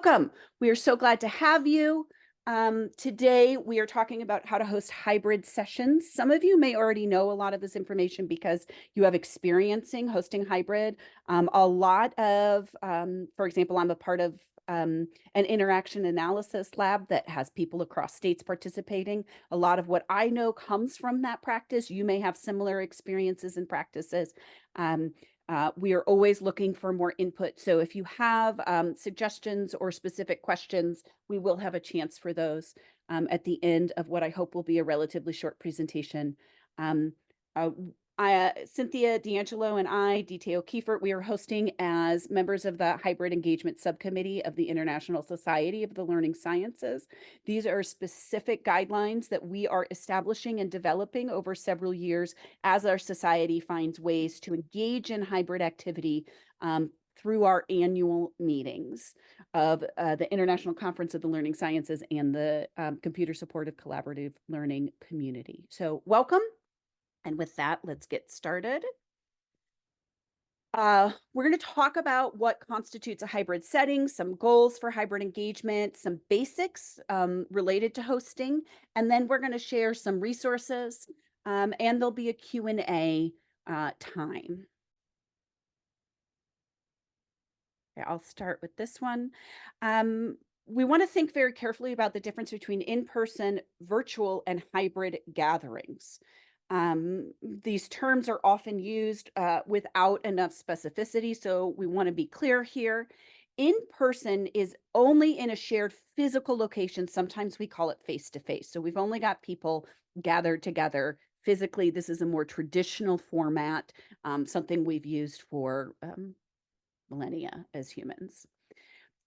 Welcome. We are so glad to have you. Today, we are talking about how to host hybrid sessions. Some of you may already know a lot of this information because you have experiencing hosting hybrid. A lot of, for example, I'm a part of an interaction analysis lab that has people across states participating. A lot of what I know comes from that practice. You may have similar experiences and practices. Um, we are always looking for more input. So if you have suggestions or specific questions, we will have a chance for those at the end of what I hope will be a relatively short presentation. Um, uh, Cynthia D'Angelo and I, DT O'Keefer, we are hosting as members of the Hybrid Engagement Subcommittee of the International Society of the Learning Sciences. These are specific guidelines that we are establishing and developing over several years as our society finds ways to engage in hybrid activity through our annual meetings of the International Conference of the Learning Sciences and the Computer Supportive Collaborative Learning Community. So welcome. And with that, let's get started. We're going to talk about what constitutes a hybrid setting, some goals for hybrid engagement, some basics related to hosting, and then we're going to share some resources, and there'll be a Q&A time. Okay, I'll start with this one. We want to think very carefully about the difference between in-person, virtual, and hybrid gatherings. These terms are often used without enough specificity, so we want to be clear here. In-person is only in a shared physical location. Sometimes we call it face-to-face. So we've only got people gathered together physically. This is a more traditional format, something we've used for millennia as humans.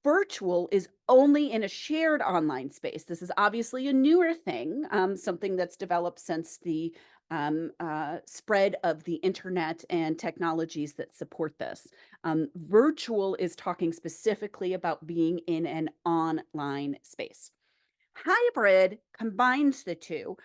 Virtual is only in a shared online space. This is obviously a newer thing, something that's developed since the spread of the internet and technologies that support this. Virtual is talking specifically about being in an online space. Hybrid combines the two.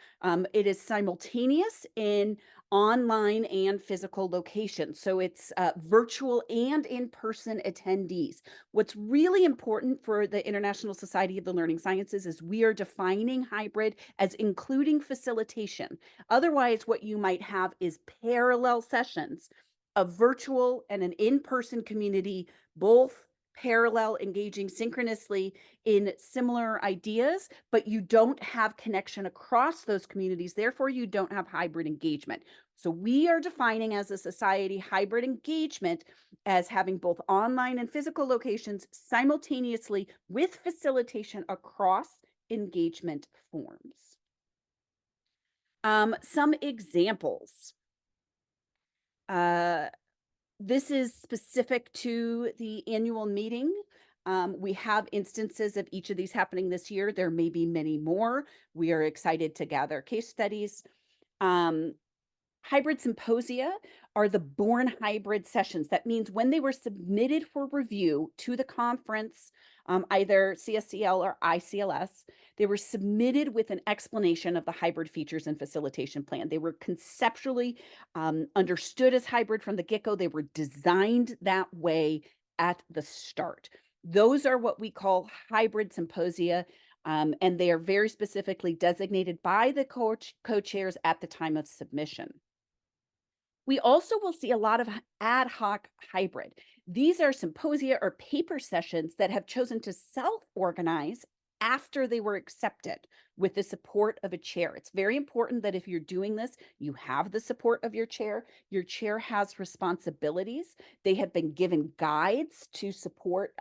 It is simultaneous in online and physical locations. So it's virtual and in-person attendees. What's really important for the International Society of the Learning Sciences is we are defining hybrid as including facilitation. Otherwise, what you might have is parallel sessions, a virtual and an in-person community, both parallel, engaging synchronously in similar ideas, but you don't have connection across those communities. Therefore, you don't have hybrid engagement. So we are defining as a society hybrid engagement as having both online and physical locations simultaneously with facilitation across engagement forms. Some examples. This is specific to the annual meeting. We have instances of each of these happening this year. There may be many more. We are excited to gather case studies. Hybrid symposia are the born hybrid sessions. That means when they were submitted for review to the conference, either CSCL or ICLS, they were submitted with an explanation of the hybrid features and facilitation plan. They were conceptually understood as hybrid from the get-go. They were designed that way at the start. Those are what we call hybrid symposia, and they are very specifically designated by the co-chairs at the time of submission. We also will see a lot of ad hoc hybrid. These are symposia or paper sessions that have chosen to self-organize after they were accepted with the support of a chair. It's very important that if you're doing this, you have the support of your chair. Your chair has responsibilities. They have been given guides to support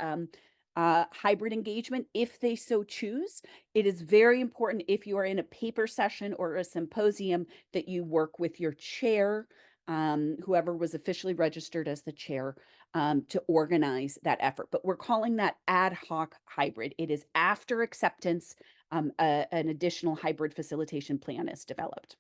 hybrid engagement if they so choose. It is very important if you are in a paper session or a symposium that you work with your chair, whoever was officially registered as the chair, to organize that effort. But we're calling that ad hoc hybrid. It is after acceptance, an additional hybrid facilitation plan is developed.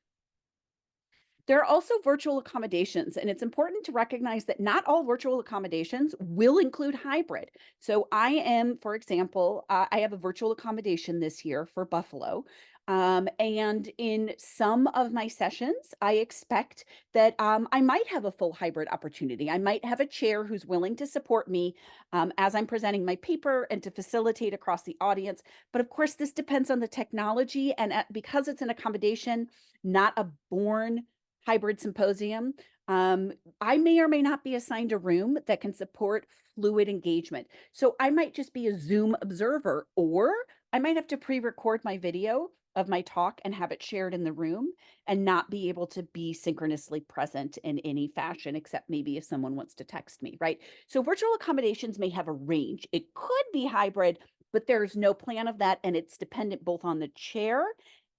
There are also virtual accommodations, and it's important to recognize that not all virtual accommodations will include hybrid. So I am, for example, I have a virtual accommodation this year for Buffalo. And in some of my sessions, I expect that I might have a full hybrid opportunity. I might have a chair who's willing to support me as I'm presenting my paper and to facilitate across the audience. But of course, this depends on the technology. And because it's an accommodation, not a born hybrid symposium, um, I may or may not be assigned a room that can support fluid engagement. So I might just be a Zoom observer, or I might have to pre-record my video of my talk and have it shared in the room and not be able to be synchronously present in any fashion, except maybe if someone wants to text me, right? So virtual accommodations may have a range. It could be hybrid, but there's no plan of that. And it's dependent both on the chair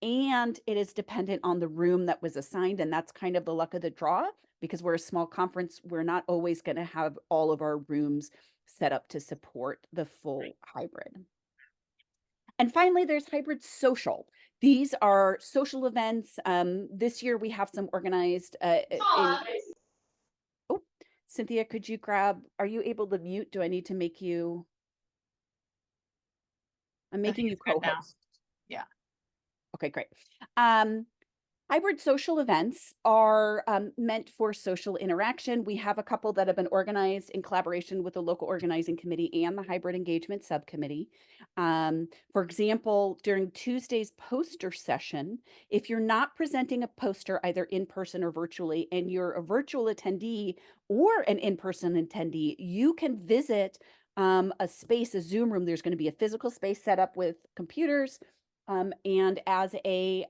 and it is dependent on the room that was assigned. And that's kind of the luck of the draw because we're a small conference. We're not always going to have all of our rooms set up to support the full hybrid. And finally, there's hybrid social. These are social events. This year we have some organized in. Oh, Cynthia, could you grab, are you able to mute? Do I need to make you? I'm I think making you it's good now. co-host. Yeah. Okay, great. Hybrid social events are meant for social interaction. We have a couple that have been organized in collaboration with the local organizing committee and the hybrid engagement subcommittee. For example, during Tuesday's poster session, if you're not presenting a poster either in person or virtually, and you're a virtual attendee or an in-person attendee, you can visit a space, a Zoom room. There's going to be a physical space set up with computers, and as a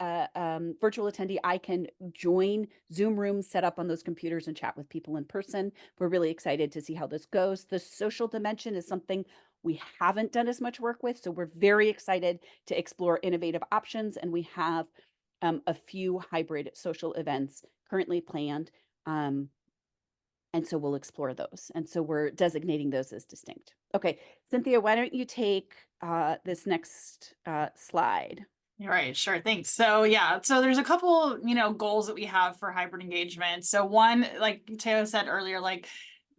virtual attendee, I can join Zoom rooms set up on those computers and chat with people in person. We're really excited to see how this goes. The social dimension is something we haven't done as much work with, so we're very excited to explore innovative options, and we have a few hybrid social events currently planned. And so we'll explore those. And so we're designating those as distinct. Okay, Cynthia, why don't you take this next slide? You're right. Sure. Thanks. So yeah, so there's a couple, goals that we have for hybrid engagement. So one, like Teo said earlier, like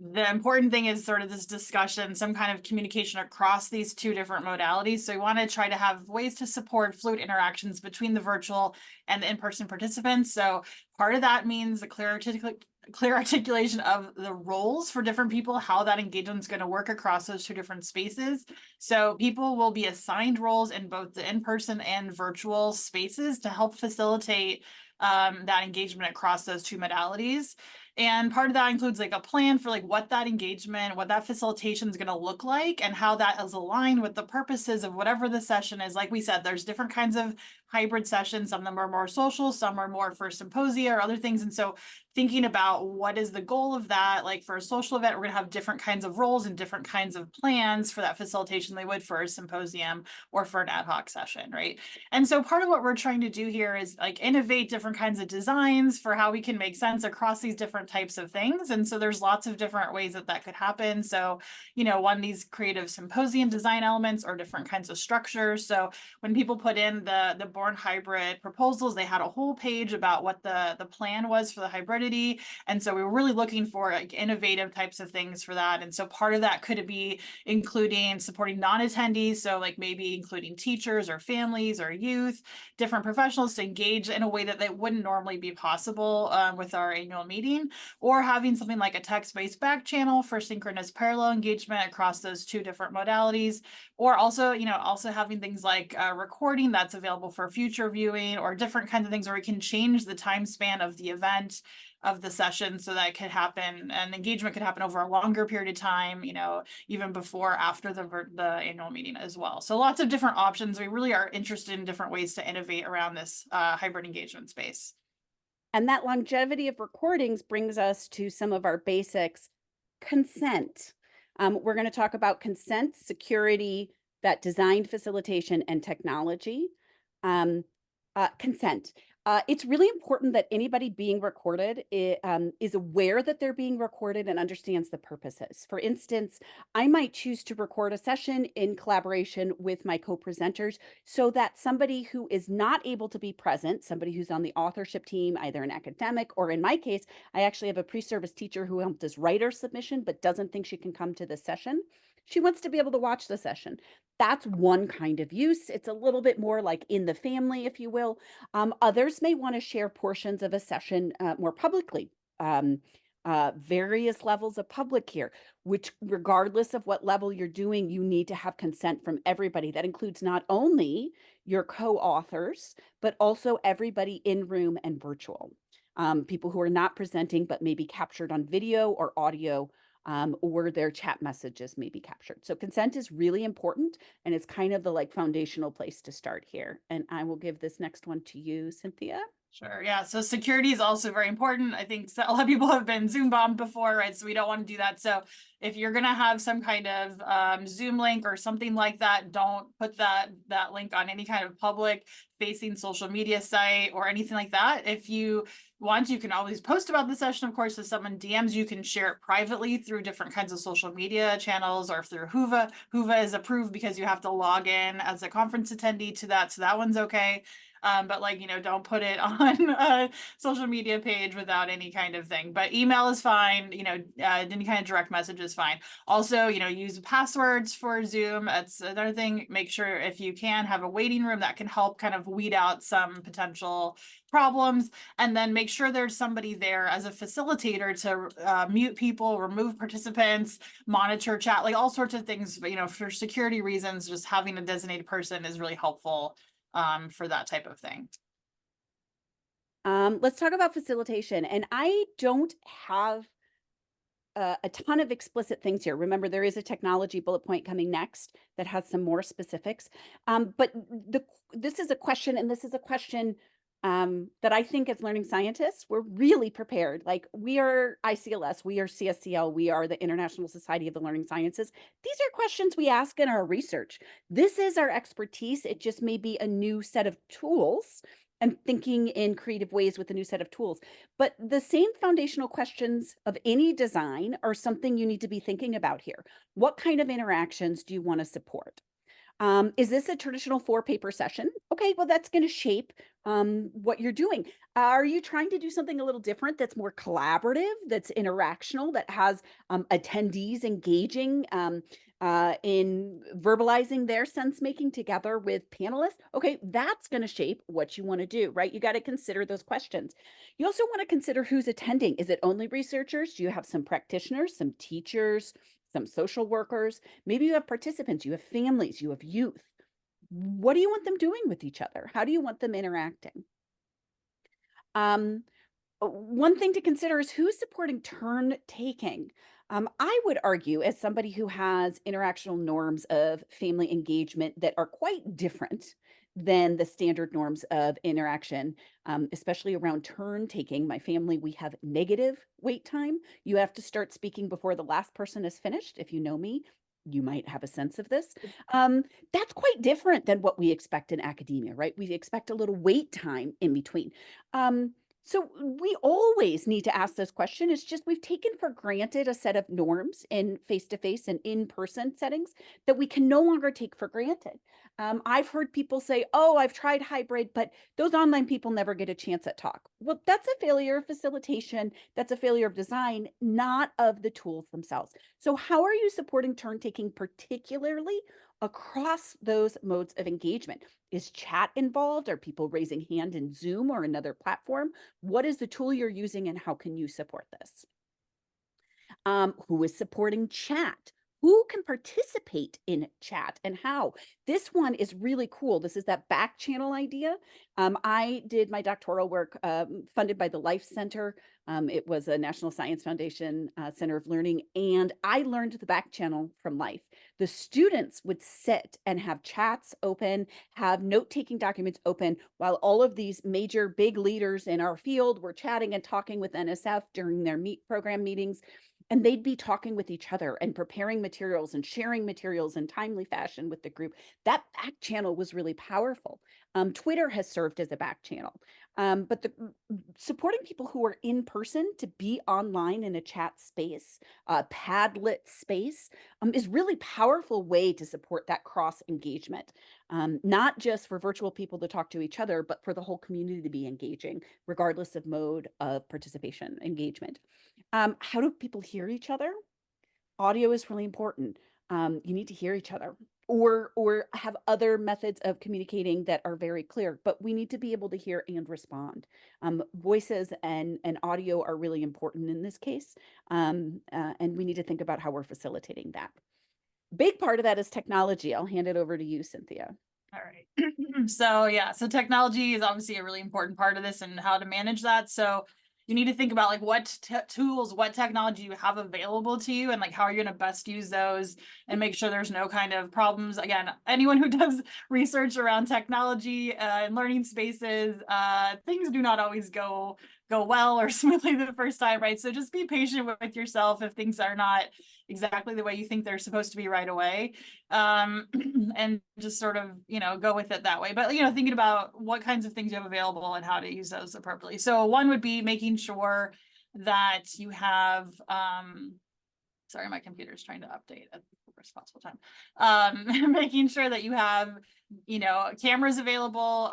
the important thing is sort of this discussion, some kind of communication across these two different modalities. So we want to try to have ways to support fluid interactions between the virtual and the in-person participants. So part of that means a clear articulation of the roles for different people, how that engagement is going to work across those two different spaces. So people will be assigned roles in both the in-person and virtual spaces to help facilitate that engagement across those two modalities. And part of that includes like a plan for like what that engagement, what that facilitation is going to look like and how that is aligned with the purposes of whatever the session is. Like we said, there's different kinds of hybrid sessions. Some of them are more social, some are more for symposia or other things. And so thinking about what is the goal of that, like for a social event, we're going to have different kinds of roles and different kinds of plans for that facilitation they would for a symposium or for an ad hoc session, right? And so part of what we're trying to do here is like innovate different kinds of designs for how we can make sense across these different types of things. And so there's lots of different ways that that could happen. So, one, these creative symposium design elements or different kinds of structures. So when people put in the Born Hybrid proposals, they had a whole page about what the plan was for the hybridity. And so we were really looking for like innovative types of things for that. And so part of that could be including supporting non-attendees. So like maybe including teachers or families or youth, different professionals to engage in a way that they wouldn't normally be possible with our annual meeting, or having something like a text-based back channel for synchronous parallel engagement across those two different modalities, or also, also having things like recording that's available for future viewing or different kinds of things where we can change the time span of the event of the session so that it could happen and engagement could happen over a longer period of time, even before, after the annual meeting as well. So lots of different options. We really are interested in different ways to innovate around this hybrid engagement space. And that longevity of recordings brings us to some of our basics. Consent. We're going to talk about consent, security, that design facilitation, and technology. Consent. It's really important that anybody being recorded is aware that they're being recorded and understands the purposes. For instance, I might choose to record a session in collaboration with my co-presenters so that somebody who is not able to be present, somebody who's on the authorship team, either an academic or in my case, I actually have a pre-service teacher who helped us write our submission but doesn't think she can come to the session. She wants to be able to watch the session. That's one kind of use. It's a little bit more like in the family, if you will. Others may want to share portions of a session more publicly. Um, various levels of public here, which, regardless of what level you're doing, you need to have consent from everybody. That includes not only your co authors, but also everybody in room and virtual. People who are not presenting, but maybe captured on video or audio, or their chat messages may be captured. So consent is really important, and it's kind of the like foundational place to start here. And I will give this next one to you, Cynthia. Sure. Yeah. So security is also very important. I think a lot of people have been Zoom bombed before, right? So we don't want to do that. So if you're going to have some kind of Zoom link or something like that, don't put that link on any kind of public facing social media site or anything like that. If you want, you can always post about the session. Of course, if someone DMs, you can share it privately through different kinds of social media channels or through Whova. Whova is approved because you have to log in as a conference attendee to that. So that one's okay. But like, don't put it on a social media page without any kind of thing. But email is fine, any kind of direct message is fine. Also, use passwords for Zoom. That's another thing. Make sure, if you can, have a waiting room that can help kind of weed out some potential problems. And then make sure there's somebody there as a facilitator to mute people, remove participants, monitor chat, like all sorts of things. But, for security reasons, just having a designated person is really helpful for that type of thing. Let's talk about facilitation. And I don't have a ton of explicit things here. Remember, there is a technology bullet point coming next that has some more specifics. But this is a question, and this is a question that I think as learning scientists, we're really prepared. Like, we are ICLS, we are CSCL, we are the International Society of the Learning Sciences. These are questions we ask in our research. This is our expertise. It just may be a new set of tools and thinking in creative ways with a new set of tools. But the same foundational questions of any design are something you need to be thinking about here. What kind of interactions do you want to support? Is this a traditional 4-paper session? Okay, well, that's going to shape what you're doing. Are you trying to do something a little different that's more collaborative, that's interactional, that has attendees engaging in verbalizing their sense making together with panelists? Okay, that's going to shape what you want to do, right? You got to consider those questions. You also want to consider who's attending. Is it only researchers? Do you have some practitioners, some teachers, some social workers? Maybe you have participants, you have families, you have youth. What do you want them doing with each other? How do you want them interacting? Um, One thing to consider is who's supporting turn taking. I would argue, as somebody who has interactional norms of family engagement that are quite different than the standard norms of interaction, especially around turn taking. My family, we have negative wait time. You have to start speaking before the last person is finished. If you know me, you might have a sense of this. That's quite different than what we expect in academia, right? We expect a little wait time in between. So we always need to ask this question. It's just we've taken for granted a set of norms in face-to-face and in-person settings that we can no longer take for granted. I've heard people say, "Oh, I've tried hybrid, but those online people never get a chance at talk." Well, that's a failure of facilitation. That's a failure of design, not of the tools themselves. So how are you supporting turn taking, particularly across those modes of engagement? Is chat involved? Are people raising hand in Zoom or another platform? What is the tool you're using and how can you support this? Who is supporting chat? Who can participate in chat and how? This one is really cool. This is that back channel idea. I did my doctoral work funded by the Life Center. It was a National Science Foundation Center of Learning, and I learned the back channel from Life. The students would sit and have chats open, have note-taking documents open, while all of these major big leaders in our field were chatting and talking with NSF during their program meetings. And they'd be talking with each other and preparing materials and sharing materials in timely fashion with the group. That back channel was really powerful. Twitter has served as a back channel. But supporting people who are in person to be online in a chat space, Padlet space, is really powerful way to support that cross engagement. Not just for virtual people to talk to each other, but for the whole community to be engaging, regardless of mode of participation engagement. How do people hear each other? Audio is really important. You need to hear each other or have other methods of communicating that are very clear, but we need to be able to hear and respond. Voices and audio are really important in this case, and we need to think about how we're facilitating that. Big part of that is technology. I'll hand it over to you, Cynthia. All right. So yeah, so technology is obviously a really important part of this and how to manage that. So you need to think about like what tools, what technology you have available to you, and like how are you going to best use those and make sure there's no kind of problems. Again, anyone who does research around technology and learning spaces, things do not always go well or smoothly the first time, right? So just be patient with yourself if things are not exactly the way you think they're supposed to be right away, and just sort of, go with it that way. But, thinking about what kinds of things you have available and how to use those appropriately. So one would be making sure that you have, sorry, my computer is trying to update at the worst possible time. Making sure that you have, cameras available.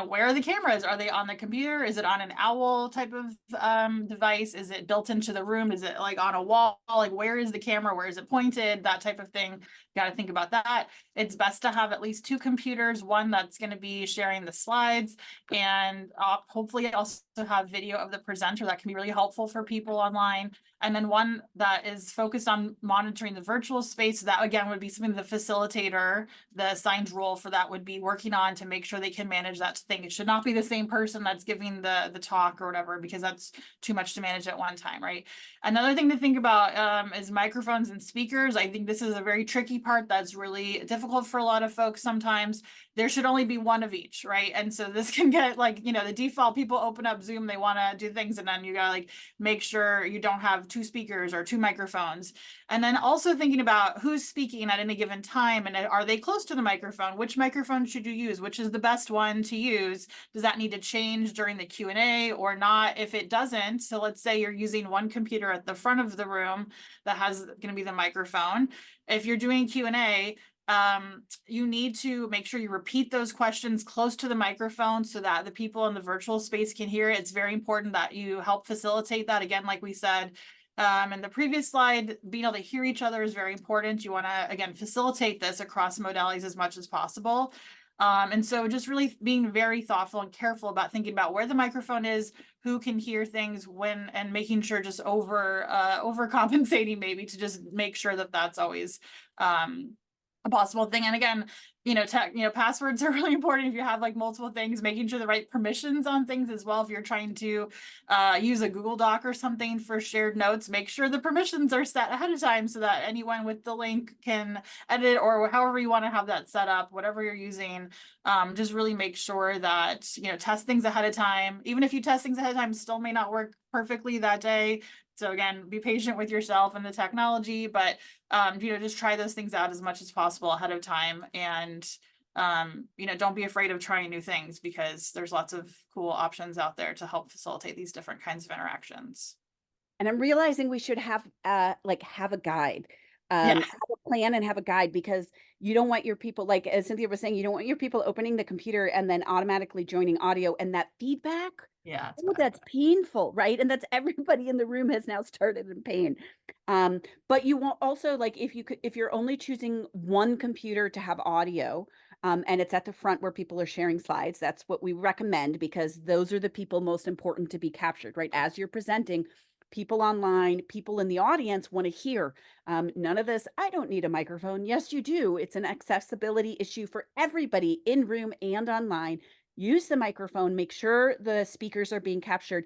Where are the cameras? Are they on the computer? Is it on an owl type of device? Is it built into the room? Is it like on a wall? Like where is the camera? Where is it pointed? That type of thing. Got to think about that. It's best to have at least two computers, one that's going to be sharing the slides, and hopefully also have video of the presenter. That can be really helpful for people online. And then one that is focused on monitoring the virtual space. That again would be something the facilitator, the assigned role for that, would be working on to make sure they can manage that thing. It should not be the same person that's giving the talk or whatever, because that's too much to manage at one time, right? Another thing to think about is microphones and speakers. I think this is a very tricky part that's really difficult for a lot of folks sometimes. There should only be one of each, right? And so this can get like, the default, people open up Zoom, they want to do things, and then you gotta like make sure you don't have two speakers or two microphones. And then also thinking about who's speaking at any given time, and are they close to the microphone? Which microphone should you use? Which is the best one to use? Does that need to change during the Q&A or not? If it doesn't, so let's say you're using one computer at the front of the room that has going to be the microphone. If you're doing Q&A, you need to make sure you repeat those questions close to the microphone so that the people in the virtual space can hear it. It's very important that you help facilitate that. Again, like we said, in the previous slide, being able to hear each other is very important. You want to, again, facilitate this across modalities as much as possible. And so just really being very thoughtful and careful about thinking about where the microphone is, who can hear things when, and making sure just overcompensating maybe to just make sure that that's always a possible thing. And again, passwords are really important if you have like multiple things, making sure the right permissions on things as well. If you're trying to use a Google Doc or something for shared notes, make sure the permissions are set ahead of time so that anyone with the link can edit, or however you want to have that set up, whatever you're using. Just really make sure that, test things ahead of time. Even if you test things ahead of time, still may not work perfectly that day. So again, be patient with yourself and the technology, but just try those things out as much as possible ahead of time. And don't be afraid of trying new things, because there's lots of cool options out there to help facilitate these different kinds of interactions. And I'm realizing we should have have a guide. Yeah. Have a plan and have a guide, because you don't want your people, like as Cynthia was saying, you don't want your people opening the computer and then automatically joining audio, and that feedback. Yeah. It's Oh, bad. that's painful, right? And that's everybody in the room has now started in pain. But you want also, like, if you're only choosing one computer to have audio, and it's at the front where people are sharing slides, that's what we recommend, because those are the people most important to be captured, right? As you're presenting, people online, people in the audience want to hear. None of this, I don't need a microphone. Yes, you do. It's an accessibility issue for everybody in room and online. Use the microphone, make sure the speakers are being captured.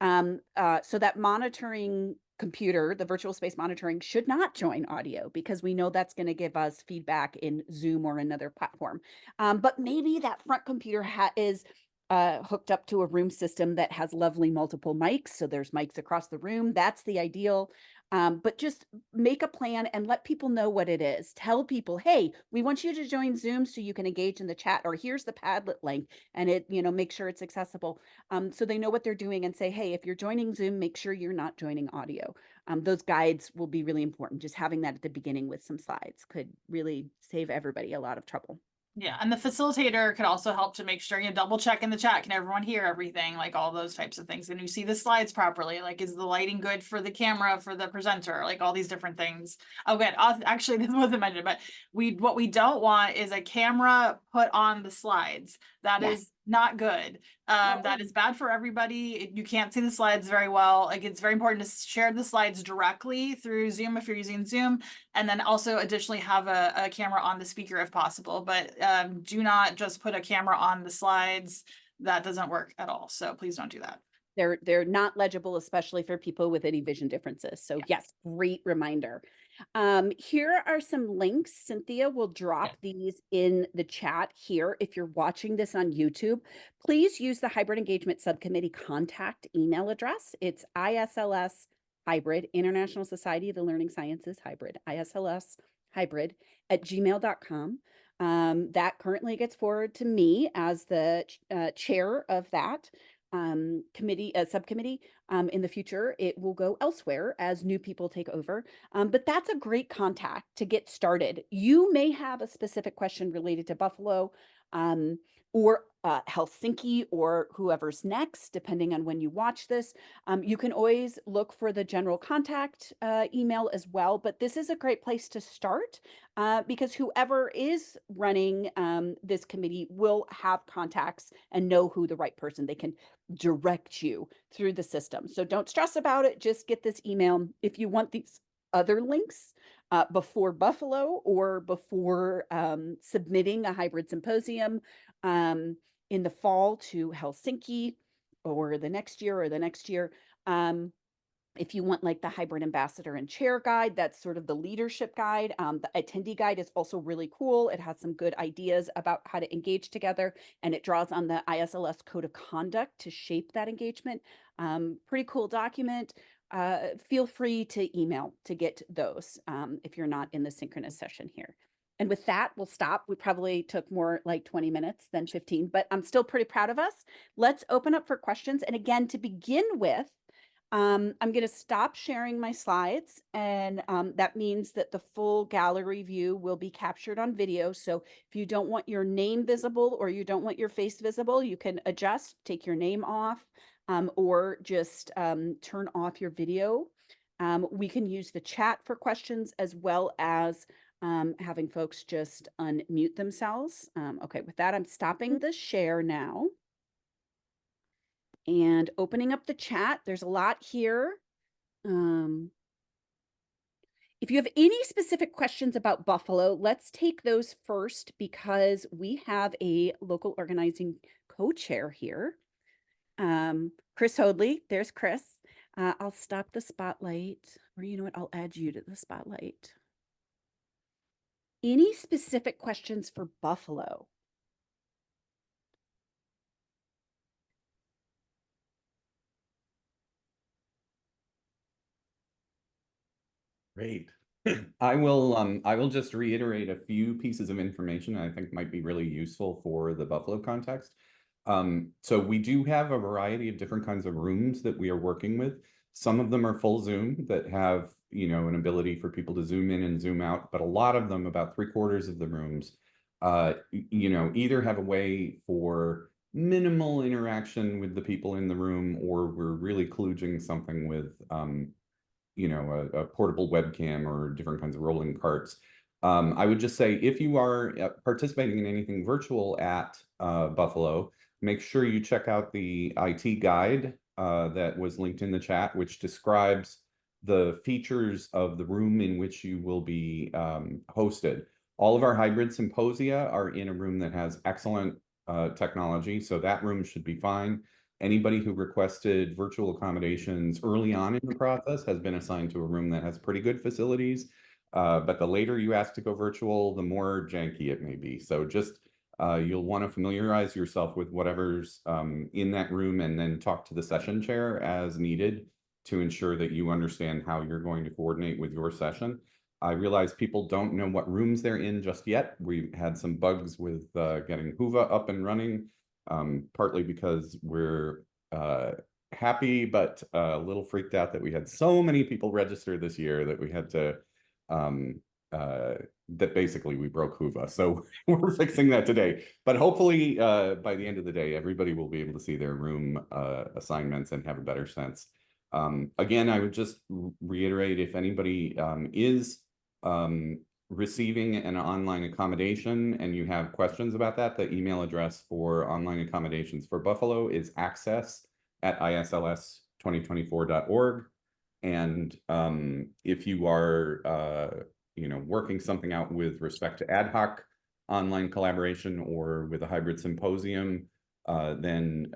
So that monitoring computer, the virtual space monitoring, should not join audio, because we know that's going to give us feedback in Zoom or another platform. But maybe that front computer is hooked up to a room system that has lovely multiple mics. So there's mics across the room. That's the ideal. But just make a plan and let people know what it is. Tell people, hey, we want you to join Zoom so you can engage in the chat, or here's the Padlet link, and make sure it's accessible. So they know what they're doing, and say, hey, if you're joining Zoom, make sure you're not joining audio. Those guides will be really important. Just having that at the beginning with some slides could really save everybody a lot of trouble. Yeah, and the facilitator could also help to make sure, double check in the chat. Can everyone hear everything? Like all those types of things. And you see the slides properly? Like, is the lighting good for the camera, for the presenter? Like all these different things. Oh, good. Actually, this wasn't mentioned, but what we don't want is a camera put on the slides. That Yes. is not good. That is bad for everybody. You can't see the slides very well. Like it's very important to share the slides directly through Zoom if you're using Zoom, and then also additionally have a camera on the speaker if possible. But do not just put a camera on the slides. That doesn't work at all. So please don't do that. They're not legible, especially for people with any vision differences. So yes, great reminder. Here are some links. Cynthia will drop these in the chat here. If you're watching this on YouTube, please use the Hybrid Engagement Subcommittee contact email address. It's ISLS Hybrid, International Society of the Learning Sciences Hybrid, ISLS Hybrid at gmail.com. That currently gets forwarded to me as the chair of that subcommittee. In the future, it will go elsewhere as new people take over. But that's a great contact to get started. You may have a specific question related to Buffalo, or Helsinki, or whoever's next, depending on when you watch this. You can always look for the general contact email as well, but this is a great place to start because whoever is running this committee will have contacts and know who the right person. They can direct you through the system. So don't stress about it. Just get this email. If you want these other links before Buffalo or before submitting a hybrid symposium in the fall to Helsinki or the next year, if you want like the hybrid ambassador and chair guide, that's sort of the leadership guide. The attendee guide is also really cool. It has some good ideas about how to engage together, and it draws on the ISLS code of conduct to shape that engagement. Pretty cool document. Feel free to email to get those if you're not in the synchronous session here. And with that, we'll stop. We probably took more like 20 minutes than 15, but I'm still pretty proud of us. Let's open up for questions. And again, to begin with, I'm going to stop sharing my slides, and that means that the full gallery view will be captured on video. So if you don't want your name visible or you don't want your face visible, you can adjust, take your name off, or just turn off your video. We can use the chat for questions as well as having folks just unmute themselves. Okay, with that, I'm stopping the share now and opening up the chat. There's a lot here. If you have any specific questions about Buffalo, let's take those first because we have a local organizing co-chair here. Chris Hoadley, there's Chris. I'll stop the spotlight, or you know what, I'll add you to the spotlight. Any specific questions for Buffalo? Great. I will just reiterate a few pieces of information I think might be really useful for the Buffalo context. So we do have a variety of different kinds of rooms that we are working with. Some of them are full Zoom that have, an ability for people to zoom in and zoom out, but a lot of them, about 3/4 of the rooms, either have a way for minimal interaction with the people in the room, or we're really kludging something with, a portable webcam or different kinds of rolling carts. I would just say, if you are participating in anything virtual at Buffalo, make sure you check out the IT guide that was linked in the chat, which describes the features of the room in which you will be hosted. All of our hybrid symposia are in a room that has excellent technology, so that room should be fine. Anybody who requested virtual accommodations early on in the process has been assigned to a room that has pretty good facilities. But the later you ask to go virtual, the more janky it may be. So just you'll want to familiarize yourself with whatever's in that room, and then talk to the session chair as needed to ensure that you understand how you're going to coordinate with your session. I realize people don't know what rooms they're in just yet. We've had some bugs with getting Whova up and running. Partly because we're happy, but a little freaked out that we had so many people register this year that we had to that basically we broke Hoover. So we're fixing that today. But hopefully by the end of the day, everybody will be able to see their room assignments and have a better sense. Again, I would just reiterate, if anybody is receiving an online accommodation and you have questions about that, the email address for online accommodations for Buffalo is access@isls2024.org. And if you are working something out with respect to ad hoc online collaboration or with a hybrid symposium, then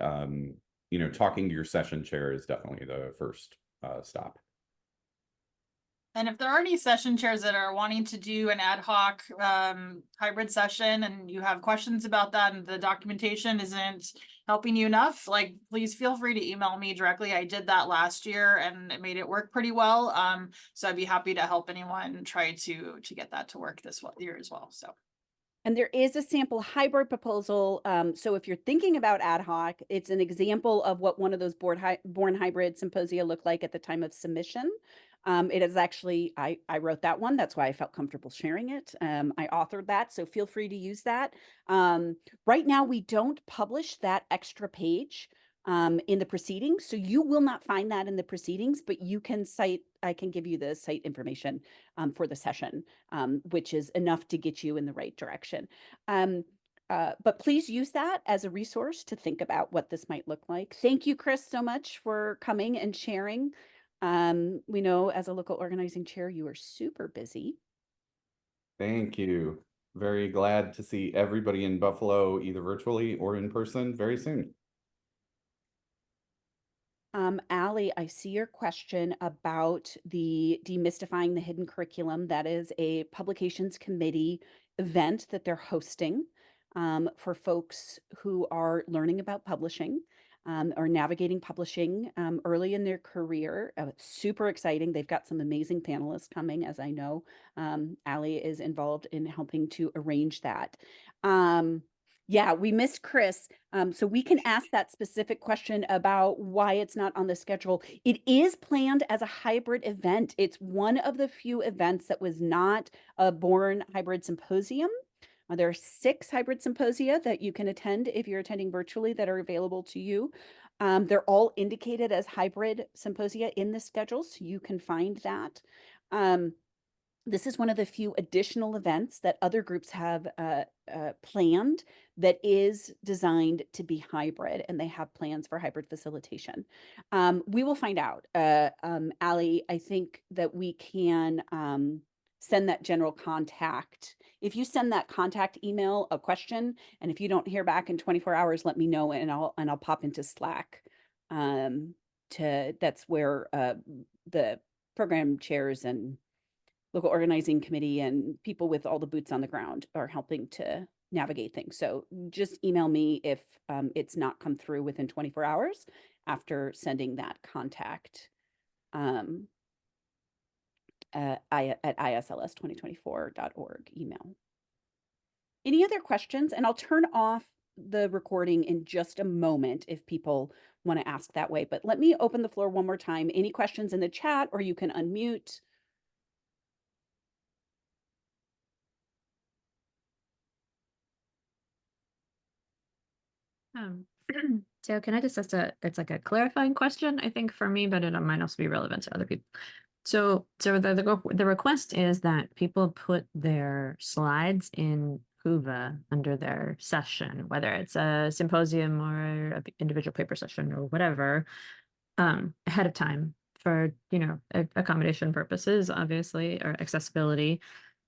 talking to your session chair is definitely the first stop. And if there are any session chairs that are wanting to do an ad hoc hybrid session and you have questions about that and the documentation isn't helping you enough, like, please feel free to email me directly. I did that last year and it made it work pretty well. So I'd be happy to help anyone try to get that to work this year as well. So. And there is a sample hybrid proposal. So if you're thinking about ad hoc, it's an example of what one of those born hybrid symposia looked like at the time of submission. It is actually, I wrote that one. That's why I felt comfortable sharing it. I authored that, so feel free to use that. Right now, we don't publish that extra page in the proceedings. So you will not find that in the proceedings, but you can cite, I can give you the site information for the session, which is enough to get you in the right direction. But please use that as a resource to think about what this might look like. Thank you, Chris, so much for coming and sharing. We know as a local organizing chair, you are super busy. Thank you. Very glad to see everybody in Buffalo, either virtually or in person, very soon. Allie, I see your question about the Demystifying the Hidden Curriculum. That is a publications committee event that they're hosting for folks who are learning about publishing or navigating publishing early in their career. Super exciting. They've got some amazing panelists coming, as I know. Allie is involved in helping to arrange that. Yeah, we missed Chris. So we can ask that specific question about why it's not on the schedule. It is planned as a hybrid event. It's one of the few events that was not a Born Hybrid Symposium. There are 6 hybrid symposia that you can attend if you're attending virtually that are available to you. They're all indicated as hybrid symposia in the schedule, so you can find that. This is one of the few additional events that other groups have planned that is designed to be hybrid, and they have plans for hybrid facilitation. We will find out. Allie, I think that we can send that general contact. If you send that contact email a question, and if you don't hear back in 24 hours, let me know, and I'll pop into Slack. That's where the program chairs and local organizing committee and people with all the boots on the ground are helping to navigate things. So just email me if it's not come through within 24 hours after sending that contact at isls2024.org email. Any other questions? And I'll turn off the recording in just a moment if people want to ask that way. But let me open the floor one more time. Any questions in the chat, or you can unmute. So can I just ask it's like a clarifying question, I think, for me, but it might also be relevant to other people. So the request is that people put their slides in Whova under their session, whether it's a symposium or an individual paper session or whatever, ahead of time for, accommodation purposes, obviously, or accessibility.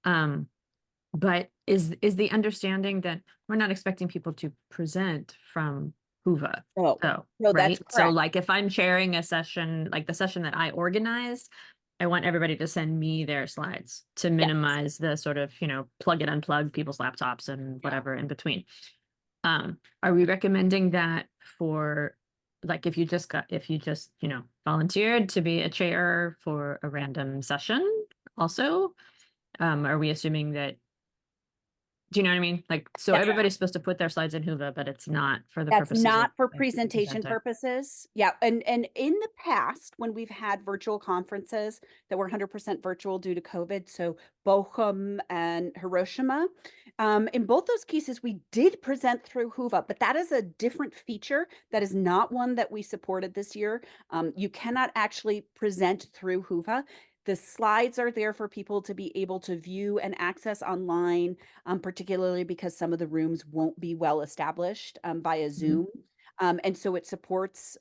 But is the understanding that we're not expecting people to present from Whova? Oh, So, no, right? that's So correct. like if I'm chairing a session, like the session that I organized, I want everybody to send me their slides to minimize the sort of, plug and unplug people's laptops and whatever in between. Are we recommending that for, like, if you just volunteered to be a chair for a random session also? Are we assuming that Do you know what I mean? Like, so Yeah. everybody's supposed to put their slides in Whova, but it's not for the That's purposes not for of the presentation presenter. purposes. Yeah, and in the past, when we've had virtual conferences that were 100% virtual due to COVID, so Bochum and Hiroshima, in both those cases, we did present through Whova, but that is a different feature. That is not one that we supported this year. You cannot actually present through Whova. The slides are there for people to be able to view and access online, particularly because some of the rooms won't be well established via Zoom. And so it supports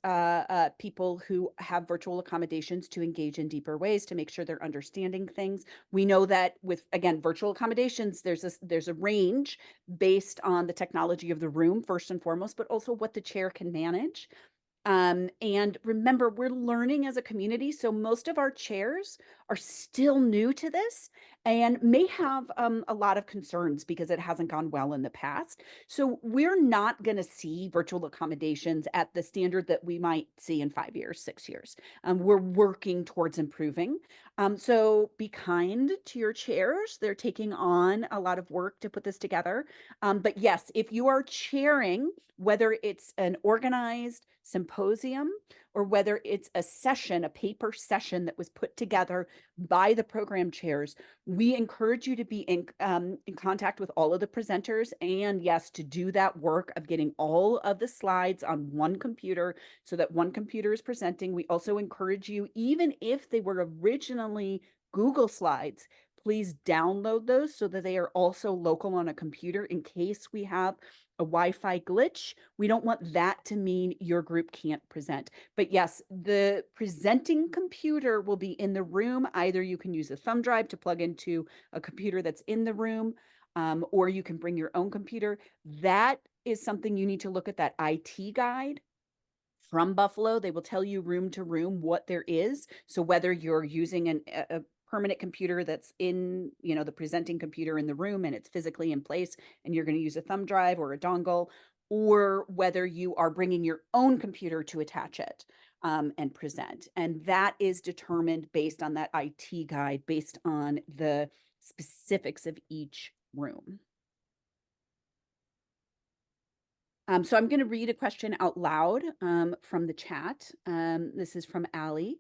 people who have virtual accommodations to engage in deeper ways to make sure they're understanding things. We know that with, again, virtual accommodations, there's a range based on the technology of the room, first and foremost, but also what the chair can manage. And remember, we're learning as a community. So most of our chairs are still new to this and may have a lot of concerns because it hasn't gone well in the past. So we're not going to see virtual accommodations at the standard that we might see in 5 years, 6 years. We're working towards improving. So be kind to your chairs. They're taking on a lot of work to put this together. But yes, if you are chairing, whether it's an organized symposium or whether it's a session, a paper session that was put together by the program chairs, we encourage you to be in contact with all of the presenters and yes, to do that work of getting all of the slides on one computer so that one computer is presenting. We also encourage you, even if they were originally Google Slides, please download those so that they are also local on a computer in case we have a Wi-Fi glitch. We don't want that to mean your group can't present. But yes, the presenting computer will be in the room. Either you can use a thumb drive to plug into a computer that's in the room, or you can bring your own computer. That is something you need to look at that IT guide from Buffalo. They will tell you room to room what there is. So whether you're using a permanent computer that's in, the presenting computer in the room and it's physically in place and you're going to use a thumb drive or a dongle, or whether you are bringing your own computer to attach it and present. And that is determined based on that IT guide, based on the specifics of each room. So I'm going to read a question out loud from the chat. This is from Allie.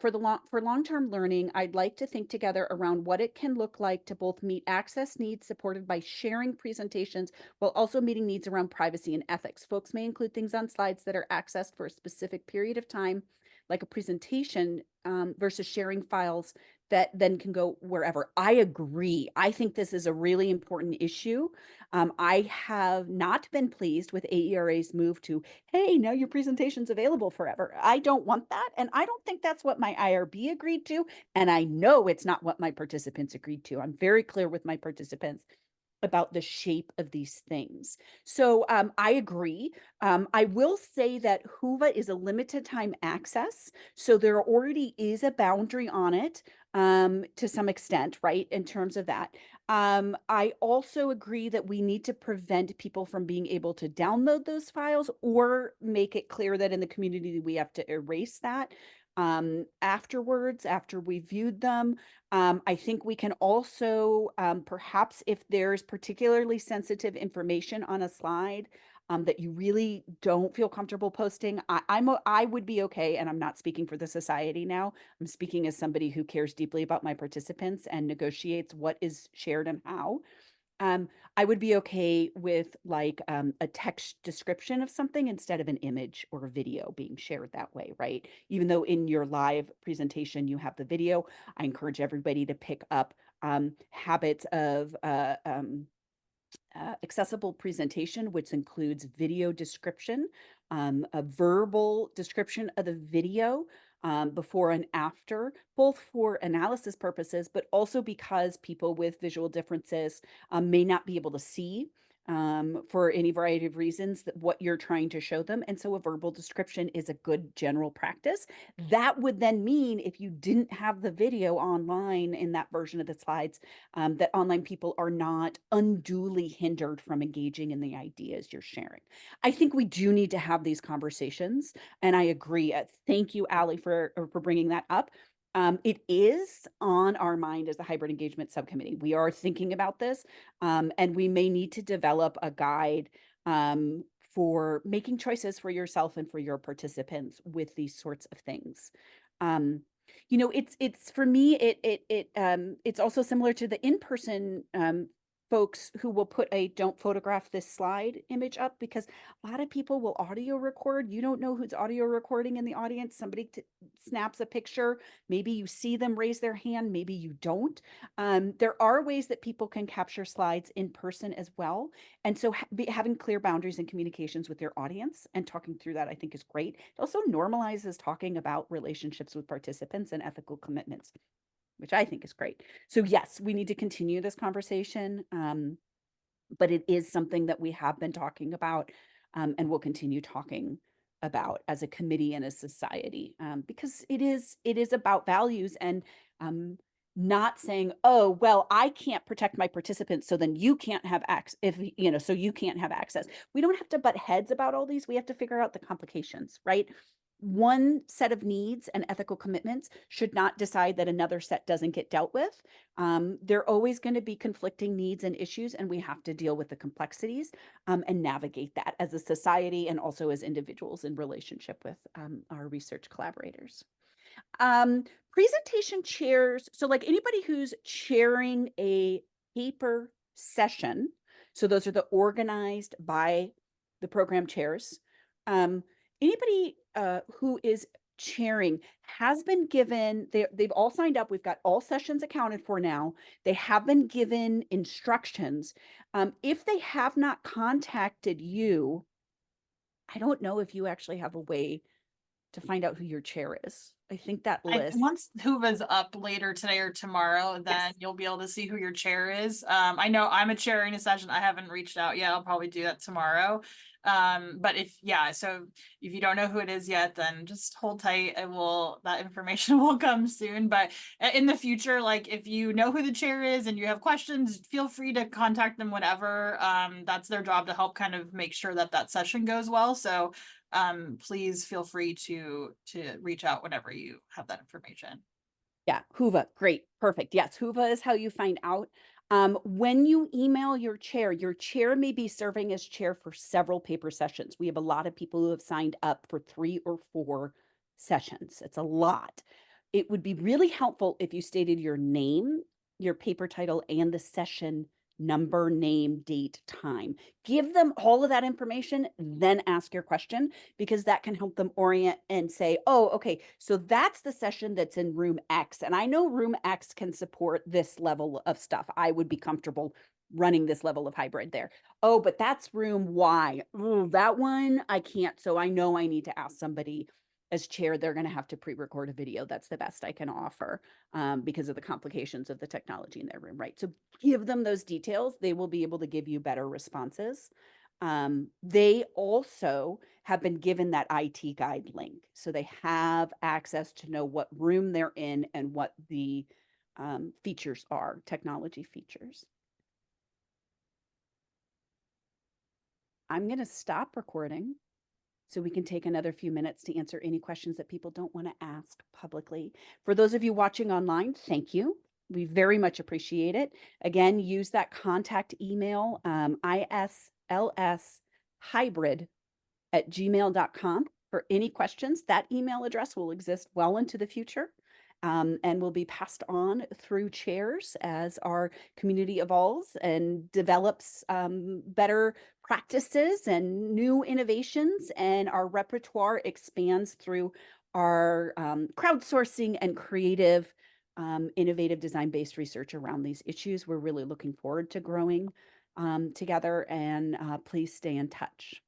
For long-term learning, I'd like to think together around what it can look like to both meet access needs supported by sharing presentations while also meeting needs around privacy and ethics. Folks may include things on slides that are accessed for a specific period of time, like a presentation, versus sharing files that then can go wherever. I agree. I think this is a really important issue. I have not been pleased with AERA's move to, hey, now your presentation's available forever. I don't want that. And I don't think that's what my IRB agreed to. And I know it's not what my participants agreed to. I'm very clear with my participants about the shape of these things. So I agree. I will say that Whova is a limited time access. So there already is a boundary on it to some extent, right? In terms of that. I also agree that we need to prevent people from being able to download those files or make it clear that in the community we have to erase that afterwards, after we viewed them. I think we can also, perhaps if there's particularly sensitive information on a slide that you really don't feel comfortable posting, I would be okay, and I'm not speaking for the society now. I'm speaking as somebody who cares deeply about my participants and negotiates what is shared and how. I would be okay with like a text description of something instead of an image or a video being shared that way, right? Even though in your live presentation you have the video, I encourage everybody to pick up habits of accessible presentation, which includes video description, a verbal description of the video, before and after, both for analysis purposes, but also because people with visual differences may not be able to see for any variety of reasons that what you're trying to show them. And so a verbal description is a good general practice. That would then mean if you didn't have the video online in that version of the slides, that online people are not unduly hindered from engaging in the ideas you're sharing. I think we do need to have these conversations, and I agree. Thank you, Allie, for bringing that up. It is on our mind as the hybrid engagement subcommittee. We are thinking about this, and we may need to develop a guide for making choices for yourself and for your participants with these sorts of things. Um, it's for me, it's also similar to the in-person folks who will put a "don't photograph this slide" image up, because a lot of people will audio record. You don't know who's audio recording in the audience. Somebody snaps a picture. Maybe you see them raise their hand, maybe you don't. There are ways that people can capture slides in person as well. And so having clear boundaries and communications with your audience and talking through that, I think, is great. It also normalizes talking about relationships with participants and ethical commitments, which I think is great. So yes, we need to continue this conversation, but it is something that we have been talking about, and will continue talking about as a committee and a society, because it is about values, and not saying, oh, well, I can't protect my participants, so then you can't have access. So you can't have access. We don't have to butt heads about all these. We have to figure out the complications, right? One set of needs and ethical commitments should not decide that another set doesn't get dealt with. There are always going to be conflicting needs and issues, and we have to deal with the complexities, and navigate that as a society and also as individuals in relationship with our research collaborators. Presentation chairs. So like anybody who's chairing a paper session, so those are the organized by the program chairs. Anybody who is chairing has been given, they've all signed up. We've got all sessions accounted for now. They have been given instructions. If they have not contacted you, I don't know if you actually have a way to find out who your chair is. I think that list. Once Huva's up later today or tomorrow, then Yes. you'll be able to see who your chair is. I know I'm a chairing a session. I haven't reached out yet. I'll probably do that tomorrow. But so if you don't know who it is yet, then just hold tight. That information will come soon. But in the future, like if you know who the chair is and you have questions, feel free to contact them whenever. That's their job to help kind of make sure that session goes well. So please feel free to reach out whenever you have that information. Yeah, Whova, great, perfect. Yes, Whova is how you find out. When you email your chair may be serving as chair for several paper sessions. We have a lot of people who have signed up for 3 or 4 sessions. It's a lot. It would be really helpful if you stated your name, your paper title, and the session number, name, date, time. Give them all of that information, then ask your question, because that can help them orient and say, oh, okay, so that's the session that's in room X. And I know room X can support this level of stuff. I would be comfortable running this level of hybrid there. Oh, but that's room Y. Ooh, that one I can't. So I know I need to ask somebody as chair. They're going to have to pre-record a video. That's the best I can offer, because of the complications of the technology in their room, right? So give them those details. They will be able to give you better responses. They also have been given that IT guide link, so they have access to know what room they're in and what the features are, technology features. I'm going to stop recording so we can take another few minutes to answer any questions that people don't want to ask publicly. For those of you watching online, thank you. We very much appreciate it. Again, use that contact email, islshybrid@gmail.com for any questions. That email address will exist well into the future, and will be passed on through chairs as our community evolves and develops better practices and new innovations, and our repertoire expands through our crowdsourcing and creative, innovative design-based research around these issues. We're really looking forward to growing together, and please stay in touch.